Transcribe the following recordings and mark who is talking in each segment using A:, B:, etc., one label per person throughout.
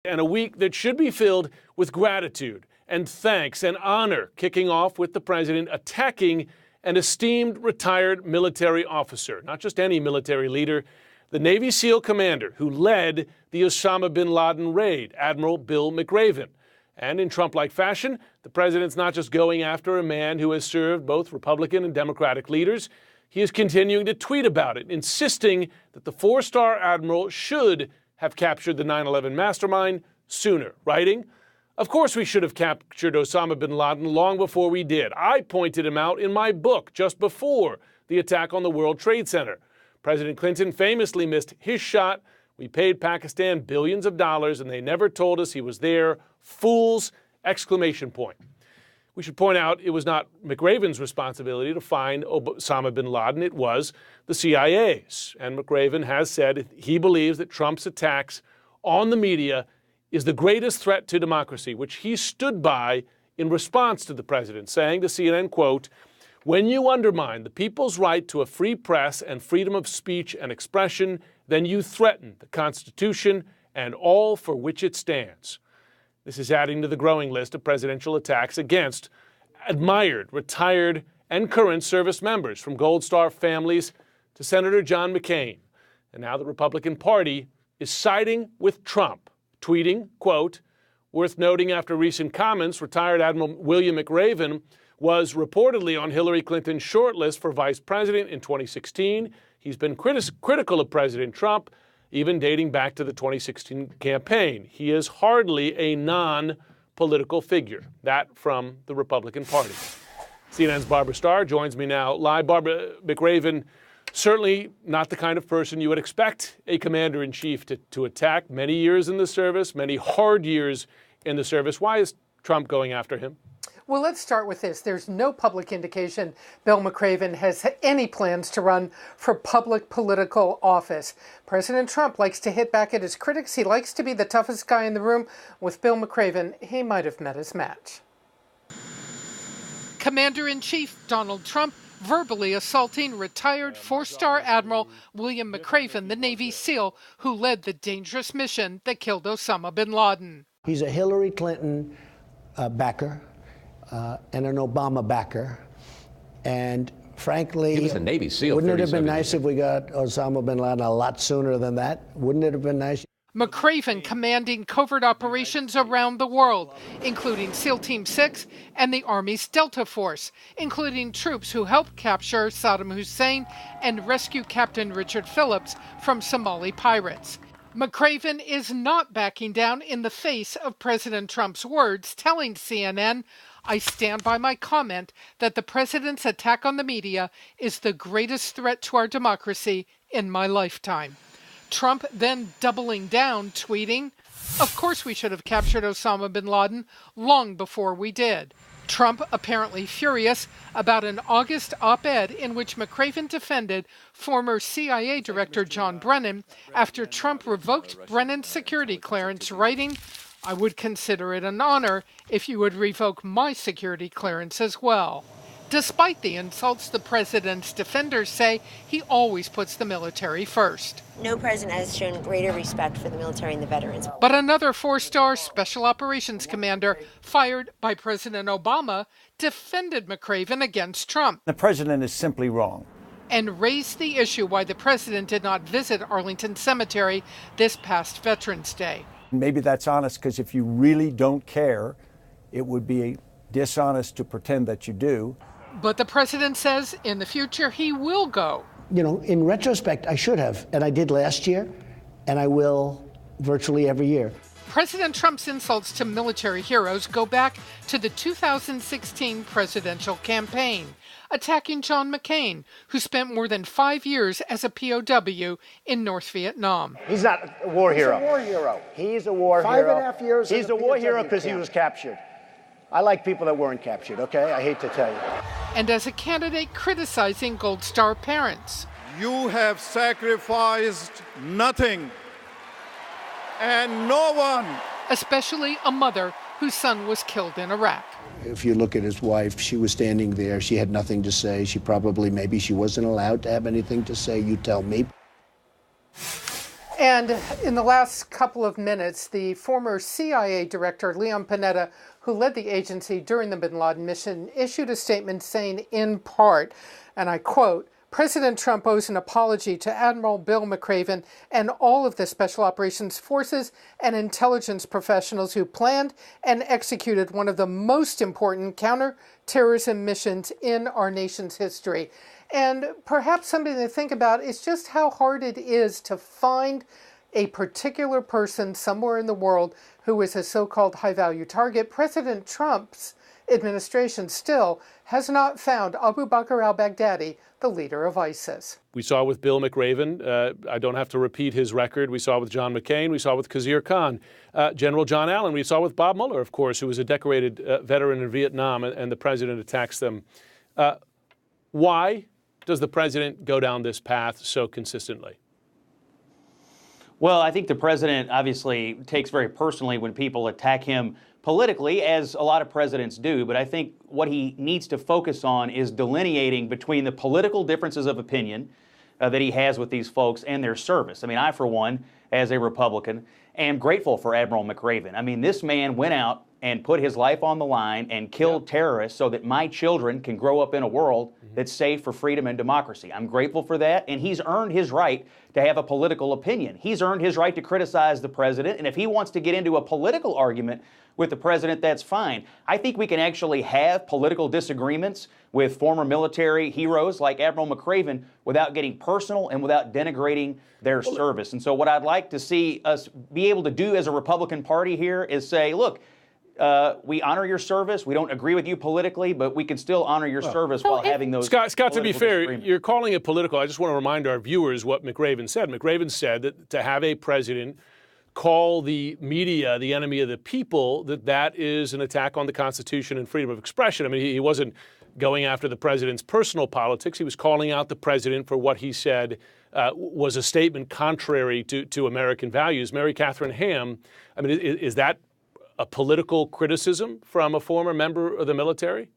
A: And a week that should be filled with gratitude and thanks and honor, kicking off with the president attacking an esteemed retired military officer, not just any military leader, the Navy SEAL commander who led the Osama bin Laden raid, Admiral Bill McRaven. And in Trump-like fashion, the president's not just going after a man who has served both Republican and Democratic leaders. He is continuing to tweet about it, insisting that the four-star admiral should have captured the 9/11 mastermind sooner, writing, "Of course we should have captured Osama bin Laden long before we did. I pointed him out in my book just before the attack on the World Trade Center. President Clinton famously missed his shot. We paid Pakistan billions of dollars and they never told us he was there. Fools!" Exclamation point. We should point out it was not McRaven's responsibility to find Osama bin Laden. It was the CIA's. And McRaven has said he believes that Trump's attacks on the media is the greatest threat to democracy, which he stood by in response to the president, saying to CNN, quote, "When you undermine the people's right to a free press and freedom of speech and expression, then you threaten the Constitution and all for which it stands." This is adding to the growing list of presidential attacks against admired, retired, and current service members, from Gold Star families to Senator John McCain. And now the Republican Party is siding with Trump, tweeting, quote, "Worth noting, after recent comments, retired Admiral William McRaven was reportedly on Hillary Clinton's shortlist for vice president in 2016. He's been critical of President Trump, even dating back to the 2016 campaign. He is hardly a non-political figure." That from the Republican Party. CNN's Barbara Starr joins me now live. Barbara, McRaven, certainly not the kind of person you would expect a commander-in-chief to attack. Many years in the service, many hard years in the service. Why is Trump going after him?
B: Well, let's start with this. There's no public indication Bill McRaven has any plans to run for public political office. President Trump likes to hit back at his critics. He likes to be the toughest guy in the room. With Bill McRaven, he might have met his match. Commander-in-Chief Donald Trump verbally assaulting retired four-star Admiral William McRaven, the Navy SEAL who led the dangerous mission that killed Osama bin Laden.
C: He's a Hillary Clinton backer. And an Obama backer. And frankly,
D: he was a Navy SEAL.
C: Wouldn't it have been nice if we got Osama bin Laden a lot sooner than that? Wouldn't it have been nice?
B: McRaven commanding covert operations around the world, including SEAL Team 6 and the Army's Delta Force, including troops who helped capture Saddam Hussein and rescue Captain Richard Phillips from Somali pirates. McRaven is not backing down in the face of President Trump's words, telling CNN, "I stand by my comment that the president's attack on the media is the greatest threat to our democracy in my lifetime." Trump then doubling down, tweeting, "Of course we should have captured Osama bin Laden long before we did." Trump apparently furious about an August op-ed in which McRaven defended former CIA Director John Brennan after Trump revoked Brennan's security clearance, writing, "I would consider it an honor if you would revoke my security clearance as well." Despite the insults, the president's defenders say he always puts the military first.
E: No president has shown greater respect for the military and the veterans.
B: But another four-star special operations commander, fired by President Obama, defended McRaven against Trump.
F: The president is simply wrong.
B: And raised the issue why the president did not visit Arlington Cemetery this past Veterans Day.
F: Maybe that's honest, because if you really don't care, it would be dishonest to pretend that you do.
B: But the president says in the future he will go.
C: You know, in retrospect, I should have, and I did last year, and I will virtually every year.
B: President Trump's insults to military heroes go back to the 2016 presidential campaign, attacking John McCain, who spent more than 5 years as a POW in North Vietnam.
G: He's not a war hero.
H: He's a war hero.
G: He's a war hero.
H: 5.5 years.
G: He's a war hero because he was captured. I like people that weren't captured, okay? I hate to tell you.
B: And as a candidate criticizing Gold Star parents.
I: You have sacrificed nothing and no one.
B: Especially a mother whose son was killed in Iraq.
C: If you look at his wife, she was standing there. She had nothing to say. Maybe she wasn't allowed to have anything to say. You tell me.
B: And in the last couple of minutes, the former CIA director, Leon Panetta, who led the agency during the bin Laden mission, issued a statement saying, in part, and I quote, "President Trump owes an apology to Admiral Bill McRaven and all of the Special Operations Forces and intelligence professionals who planned and executed one of the most important counterterrorism missions in our nation's history." And perhaps something to think about is just how hard it is to find a particular person somewhere in the world who is a so-called high-value target. President Trump's administration still has not found Abu Bakr al-Baghdadi, the leader of ISIS.
A: We saw with Bill McRaven. I don't have to repeat his record. We saw with John McCain. We saw with Khizr Khan. General John Allen. We saw with Bob Mueller, of course, who was a decorated veteran in Vietnam, and the president attacks them. Why does the president go down this path so consistently?
D: Well, I think the president obviously takes very personally when people attack him politically, as a lot of presidents do. But I think what he needs to focus on is delineating between the political differences of opinion that he has with these folks and their service. I mean, I, for one, as a Republican, am grateful for Admiral McRaven. I mean, this man went out and put his life on the line and killed terrorists so that my children can grow up in a world that's safe for freedom and democracy. I'm grateful for that, and he's earned his right to have a political opinion. He's earned his right to criticize the president, and if he wants to get into a political argument with the president, that's fine. I think we can actually have political disagreements with former military heroes like Admiral McRaven without getting personal and without denigrating their service. And so what I'd like to see us be able to do as a Republican Party here is say, look, we honor your service. We don't agree with you politically, but we can still honor your service while having those.
A: Scott, to be fair, you're calling it political. I just want to remind our viewers what McRaven said. McRaven said that to have a president call the media the enemy of the people, that is an attack on the Constitution and freedom of expression. I mean, he wasn't going after the president's personal politics. He was calling out the president for what he said was a statement contrary to American values. Mary Catherine Ham, I mean, is that a political criticism from a former member of the military?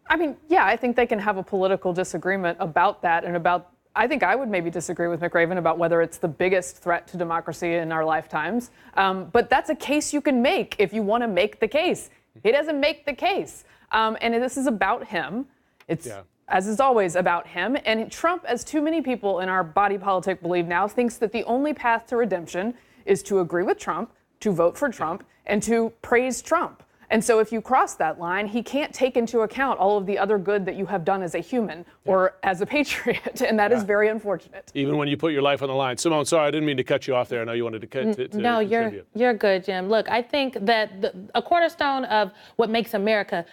H: I mean, yeah, I think they can have a political disagreement about that and about, I think I would maybe disagree with McRaven about whether it's the biggest threat to democracy in our lifetimes. But that's a case you can make if you want to make the case. He doesn't make the case. And this is about him. It's, as is always, about him. And Trump, as too many people in our body politic believe now, thinks that the only path to redemption is to agree with Trump, to vote for Trump, and to praise Trump. And so if you cross that line, he can't take into account all of the other good that you have done as a human or as a patriot, and that is very unfortunate.
A: Even when you put your life on the line. Simone, sorry, I didn't mean to cut you off there. I know you wanted to
J: No, you're good, Jim. Look, I think that a cornerstone of what makes America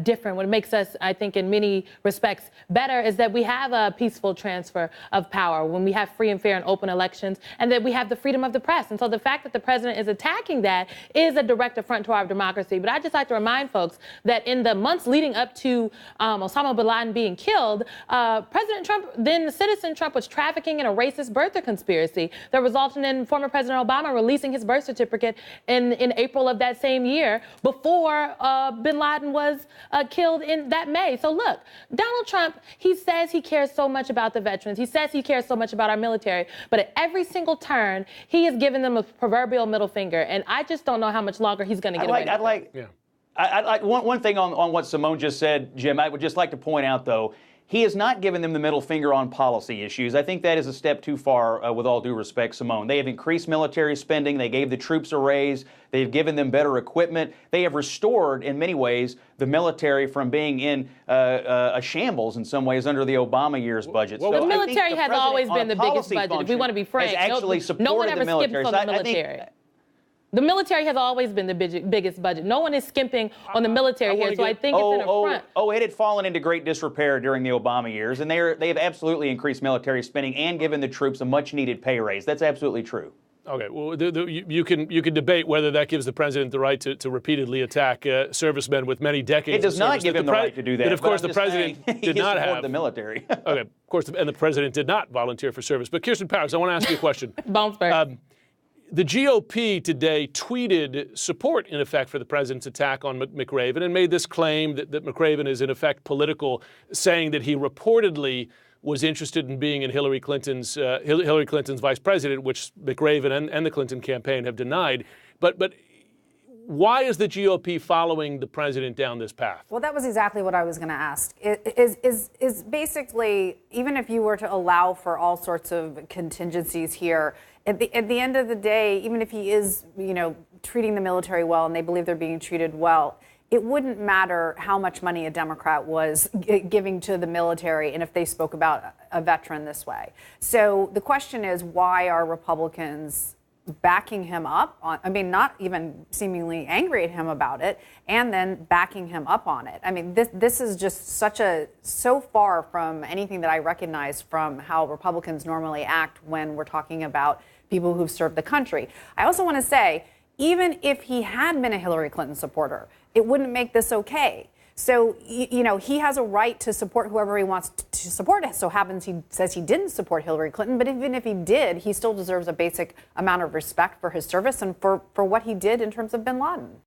J: different, what makes us, I think, in many respects better, is that we have a peaceful transfer of power, when we have free and fair and open elections, and that we have the freedom of the press. And so the fact that the president is attacking that is a direct affront to our democracy. But I just like to remind folks that in the months leading up to Osama bin Laden being killed, President Trump, then citizen Trump, was trafficking in a racist birther conspiracy that resulted in former President Obama releasing his birth certificate in April of that same year before bin Laden was killed in that May. So look, Donald Trump, he says he cares so much about the veterans. He says he cares so much about our military. But at every single turn, he has given them a proverbial middle finger. And I just don't know how much longer he's going to get away with it.
D: I'd like one thing on what Simone just said, Jim. I would just like to point out, though, he has not given them the middle finger on policy issues. I think that is a step too far, with all due respect, Simone. They have increased military spending. They gave the troops a raise. They've given them better equipment. They have restored, in many ways, the military from being in a shambles in some ways under the Obama year's budget.
J: Well, the military has always been the biggest budget, if we want to be frank. No one ever skips on the military. The military has always been the biggest budget. No one is skimping on the military here, so I think it's an affront.
D: It had fallen into great disrepair during the Obama years, and they have absolutely increased military spending and given the troops a much-needed pay raise. That's absolutely true.
A: Okay, well, you can debate whether that gives the president the right to repeatedly attack servicemen with many decades.
D: It does not give him the right to do that.
A: But of course, the president did not have
D: the military.
A: Okay, of course, and the president did not volunteer for service. But Kirsten Powers, I want to ask you a question.
J: Bounce back.
A: The GOP today tweeted support, in effect, for the president's attack on McRaven and made this claim that McRaven is, in effect, political, saying that he reportedly was interested in being in Hillary Clinton's vice president, which McRaven and the Clinton campaign have denied. But why is the GOP following the president down this path?
K: Well, that was exactly what I was going to ask. Is basically, even if you were to allow for all sorts of contingencies here, at the end of the day, even if he is, treating the military well and they believe they're being treated well, it wouldn't matter how much money a Democrat was giving to the military and if they spoke about a veteran this way. So the question is, why are Republicans backing him up on, not even seemingly angry at him about it, and then backing him up on it? This is just so far from anything that I recognize from how Republicans normally act when we're talking about people who've served the country. I also want to say, even if he had been a Hillary Clinton supporter, it wouldn't make this okay. So, he has a right to support whoever he wants to support. It so happens he says he didn't support Hillary Clinton, but even if he did, he still deserves a basic amount of respect for his service and for what he did in terms of bin Laden.